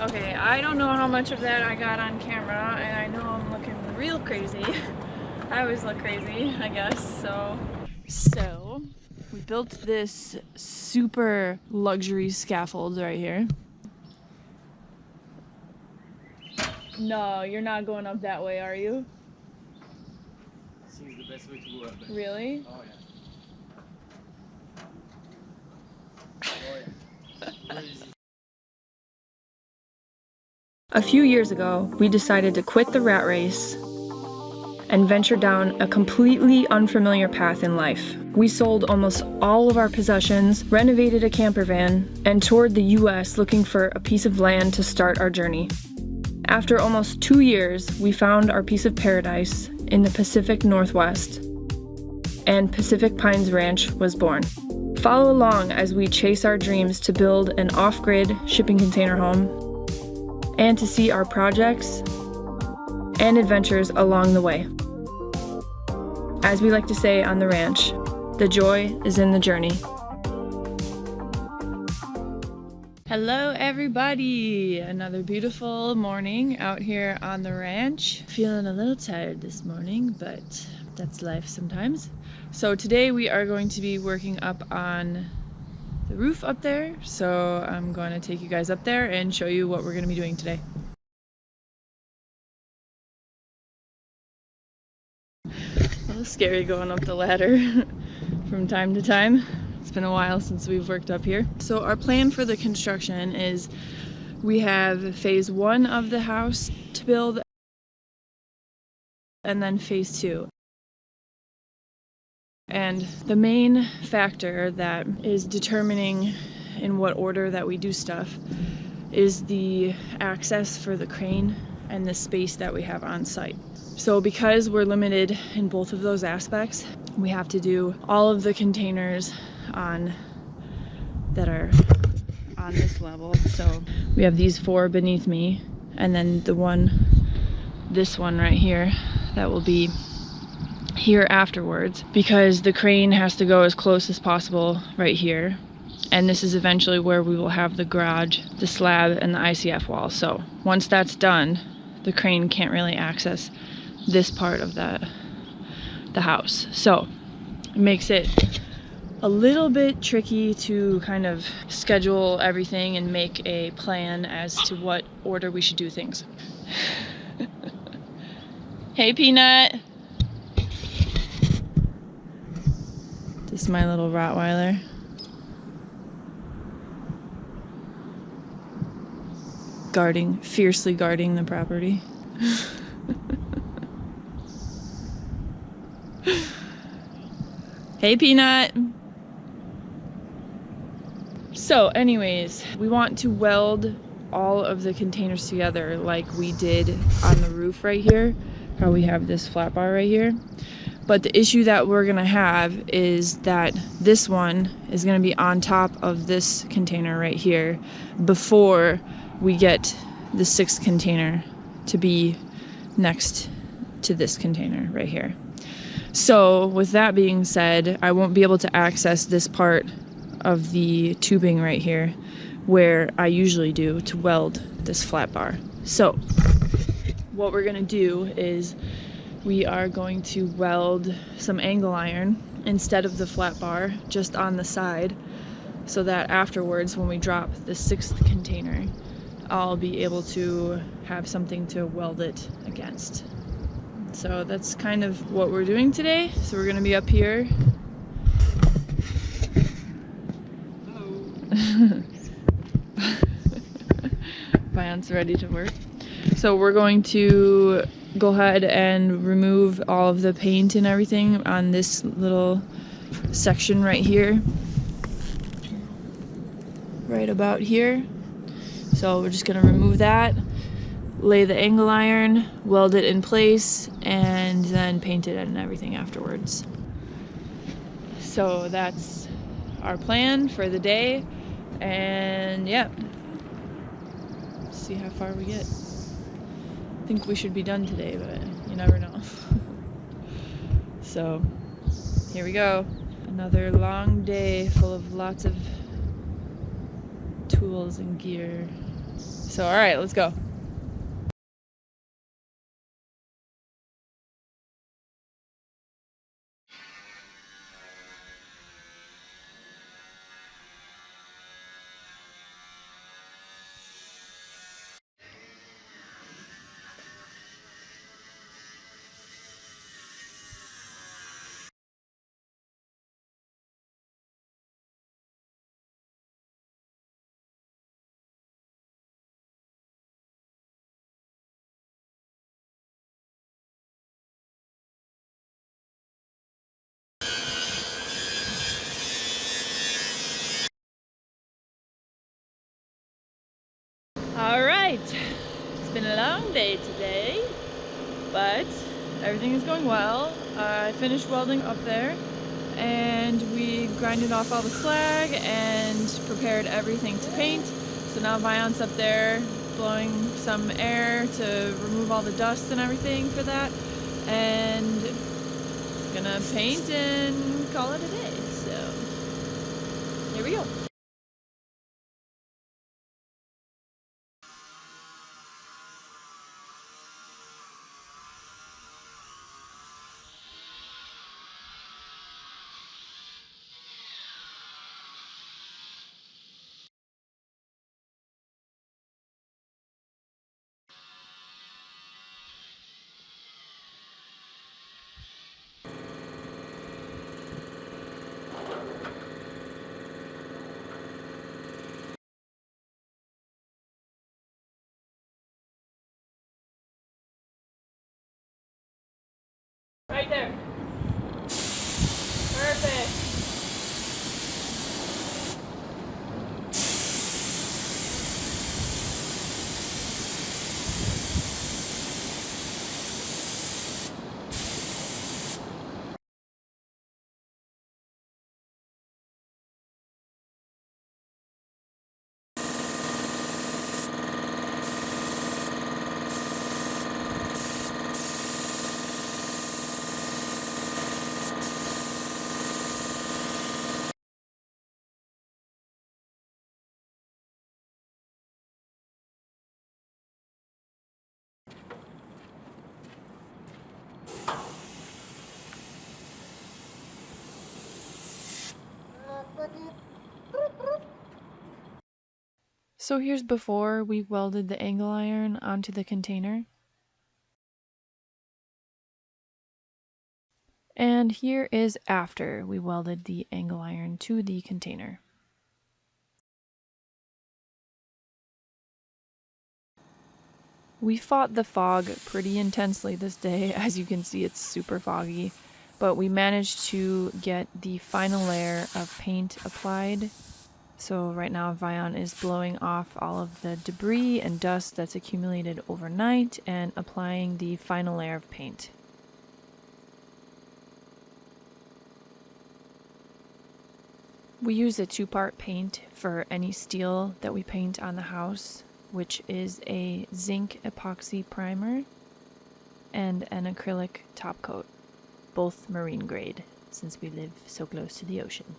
Okay, I don't know how much of that I got on camera, and I know I'm looking real crazy. I always look crazy, I guess, So, we built this super luxury scaffold right here. No, you're not going up that way, are you? Seems the best way to go up there. Really? Oh yeah. Oh yeah. Crazy. A few years ago, we decided to quit the rat race and venture down a completely unfamiliar path in life. We sold almost all of our possessions, renovated a camper van, and toured the US looking for a piece of land to start our journey. After almost 2 years, we found our piece of paradise in the Pacific Northwest, and Pacific Pines Ranch was born. Follow along as we chase our dreams to build an off-grid shipping container home and to see our projects and adventures along the way. As we like to say on the ranch, the joy is in the journey. Hello everybody! Another beautiful morning out here on the ranch. Feeling a little tired this morning, but that's life sometimes. So today we are going to be working up on the roof up there. So I'm going to take you guys up there and show you what we're going to be doing today. A little scary going up the ladder from time to time. It's been a while since we've worked up here. So our plan for the construction is we have phase 1 of the house to build and then phase 2. And the main factor that is determining in what order that we do stuff is the access for the crane and the space that we have on site. So because we're limited in both of those aspects, we have to do all of the containers that are on this level. So we have these 4 beneath me, and then this one right here that will be here afterwards, because the crane has to go as close as possible right here, and this is eventually where we will have the garage, the slab, and the ICF wall. So once that's done, the crane can't really access this part of the house. So it makes it a little bit tricky to kind of schedule everything and make a plan as to what order we should do things. Hey Peanut! This is my little Rottweiler. Fiercely guarding the property. Hey Peanut! So anyways, we want to weld all of the containers together like we did on the roof right here, how we have this flat bar right here. But the issue that we're gonna have is that this one is gonna be on top of this container right here before we get the 6th container to be next to this container right here. So with that being said, I won't be able to access this part of the tubing right here where I usually do to weld this flat bar. So what we're gonna do is we are going to weld some angle iron instead of the flat bar just on the side, so that afterwards when we drop the 6th container, I'll be able to have something to weld it against. So that's kind of what we're doing today. So we're gonna be up here. Hello. Vian's ready to work. So we're going to go ahead and remove all of the paint and everything on this little section right here. Right about here. So we're just gonna remove that, lay the angle iron, weld it in place, and then paint it and everything afterwards. So that's our plan for the day, and yeah, see how far we get. I think we should be done today, but you never know. So here we go. Another long day full of lots of tools and gear. So So all right, let's go. All right, it's been a long day today, but everything is going well. I finished welding up there and we grinded off all the slag and prepared everything to paint. So now Vion's up there blowing some air to remove all the dust and everything for that, and gonna paint and call it a day. So here we go. Right there. Perfect. So here's before we welded the angle iron onto the container. And here is after we welded the angle iron to the container. We fought the fog pretty intensely this day. As you can see, it's super foggy, but we managed to get the final layer of paint applied. So right now Vion is blowing off all of the debris and dust that's accumulated overnight and applying the final layer of paint. We use a two-part paint for any steel that we paint on the house, which is a zinc epoxy primer and an acrylic top coat, both marine grade, since we live so close to the ocean.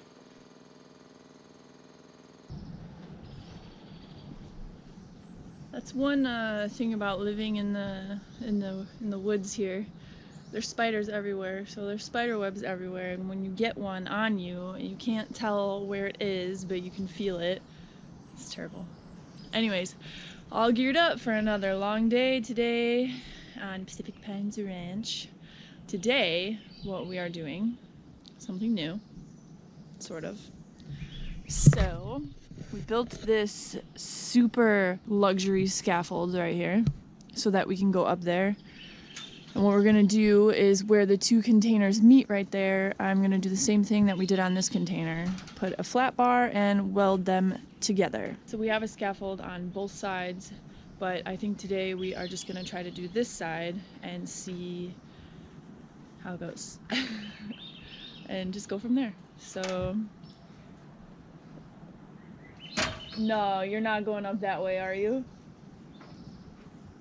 That's one thing about living in the woods here. There's spiders everywhere, so there's spider webs everywhere, and when you get one on you, you can't tell where it is, but you can feel it. It's terrible. Anyways, all geared up for another long day today on Pacific Pines Ranch. Today, what we are doing, something new, sort of. So, we built this super luxury scaffold right here so that we can go up there. And what we're gonna do is where the two containers meet right there, I'm gonna do the same thing that we did on this container. Put a flat bar and weld them together. So we have a scaffold on both sides, but I think today we are just gonna try to do this side and see how it goes. And just go from there. So, no, you're not going up that way, are you?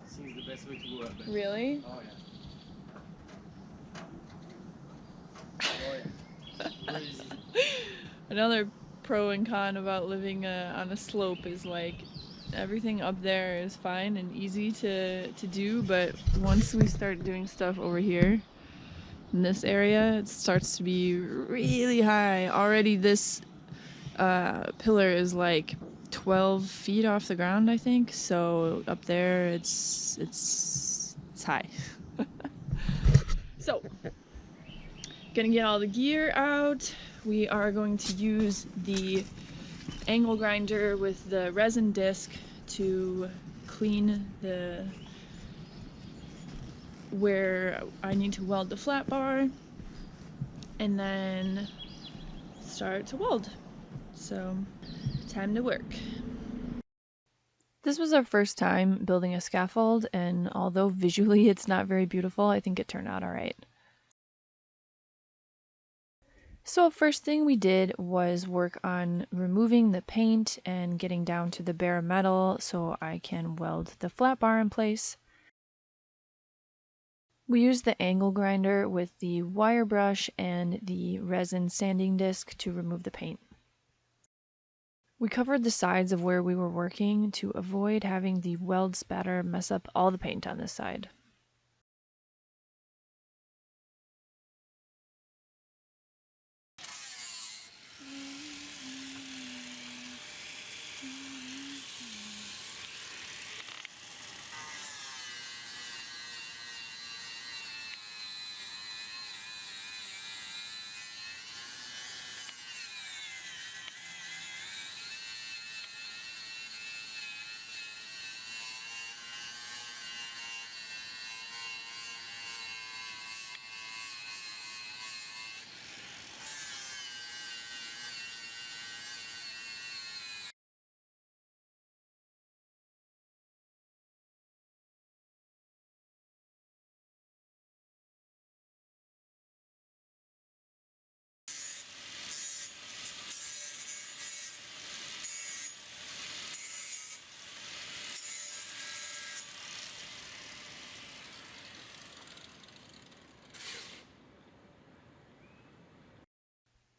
Seems the best way to go up there. Really? Oh yeah. Oh yeah. Very easy. Another pro and con about living on a slope is like everything up there is fine and easy to do, but once we start doing stuff over here in this area, it starts to be really high. Already this pillar is like 12 feet off the ground, I think. So up there, it's high. So, gonna get all the gear out. We are going to use the angle grinder with the resin disc to clean the where I need to weld the flat bar, and then start to weld. So, time to work. This was our first time building a scaffold, and although visually it's not very beautiful, I think it turned out alright. So first thing we did was work on removing the paint and getting down to the bare metal so I can weld the flat bar in place. We used the angle grinder with the wire brush and the resin sanding disc to remove the paint. We covered the sides of where we were working to avoid having the weld spatter mess up all the paint on this side.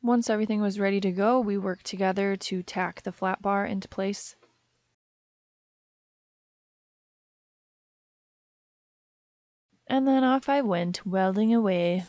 Once everything was ready to go, we worked together to tack the flat bar into place. And then off I went, welding away.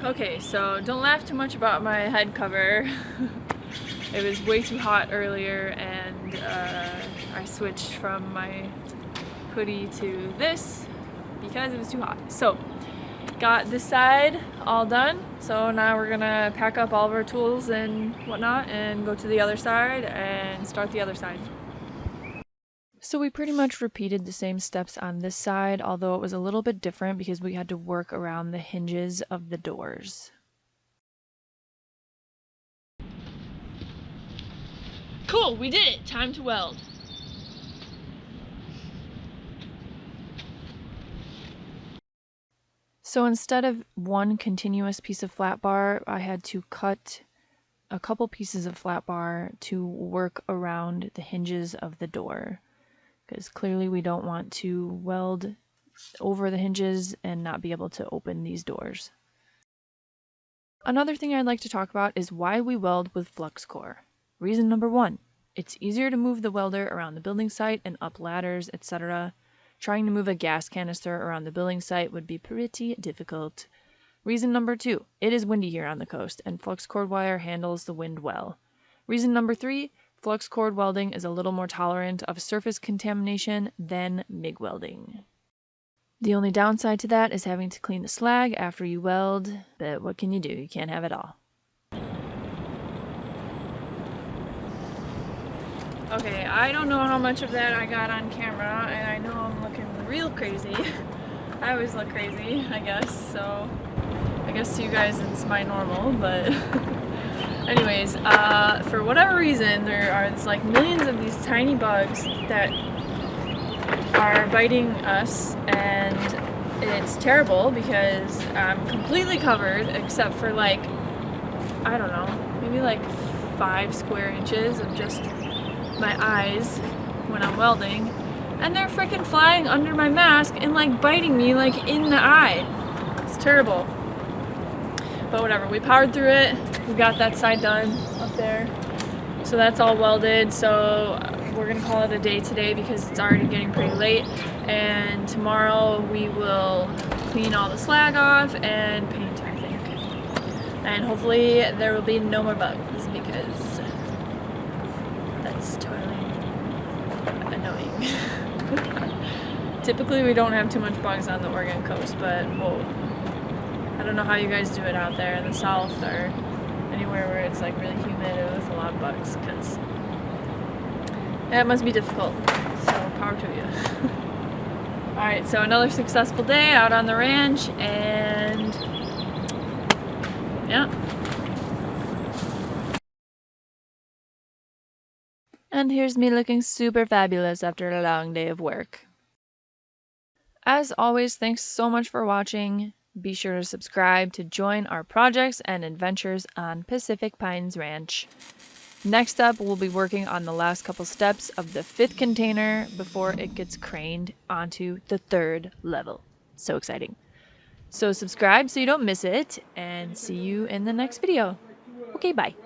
Okay, so don't laugh too much about my head cover. It was way too hot earlier, and I switched from my hoodie to this because it was too hot. So, got this side all done. So now we're gonna pack up all of our tools and whatnot and go to the other side and start the other side. So we pretty much repeated the same steps on this side, although it was a little bit different because we had to work around the hinges of the doors. Cool, we did it! Time to weld. So instead of one continuous piece of flat bar, I had to cut a couple pieces of flat bar to work around the hinges of the door, because clearly we don't want to weld over the hinges and not be able to open these doors. Another thing I'd like to talk about is why we weld with flux core. Reason number 1, it's easier to move the welder around the building site and up ladders, etc. Trying to move a gas canister around the building site would be pretty difficult. Reason number 2, it is windy here on the coast, and flux cord wire handles the wind well. Reason number 3, Flux cord welding is a little more tolerant of surface contamination than MIG welding. The only downside to that is having to clean the slag after you weld, but what can you do? You can't have it all. Okay, I don't know how much of that I got on camera, and I know I'm looking real crazy. I always look crazy, I guess, so I guess to you guys it's my normal, but anyways, for whatever reason, there are like millions of these tiny bugs that are biting us, and it's terrible because I'm completely covered except for like, I don't know, maybe like 5 square inches of just my eyes when I'm welding, and they're freaking flying under my mask and like biting me like in the eye. It's terrible. But whatever, we powered through it. We got that side done up there. So that's all welded. So we're gonna call it a day today because it's already getting pretty late. And tomorrow we will clean all the slag off and paint, I think. And hopefully there will be no more bugs because that's totally annoying. Typically we don't have too much bugs on the Oregon coast, but whoa. I don't know how you guys do it out there in the south or anywhere where it's like really humid with a lot of bugs, because it must be difficult. So power to you. Alright, so another successful day out on the ranch, and yeah. And here's me looking super fabulous after a long day of work. As always, thanks so much for watching. Be sure to subscribe to join our projects and adventures on Pacific Pines Ranch. Next up, we'll be working on the last couple steps of the 5th container before it gets craned onto the 3rd level. So exciting. So subscribe so you don't miss it, and see you in the next video. Okay, bye.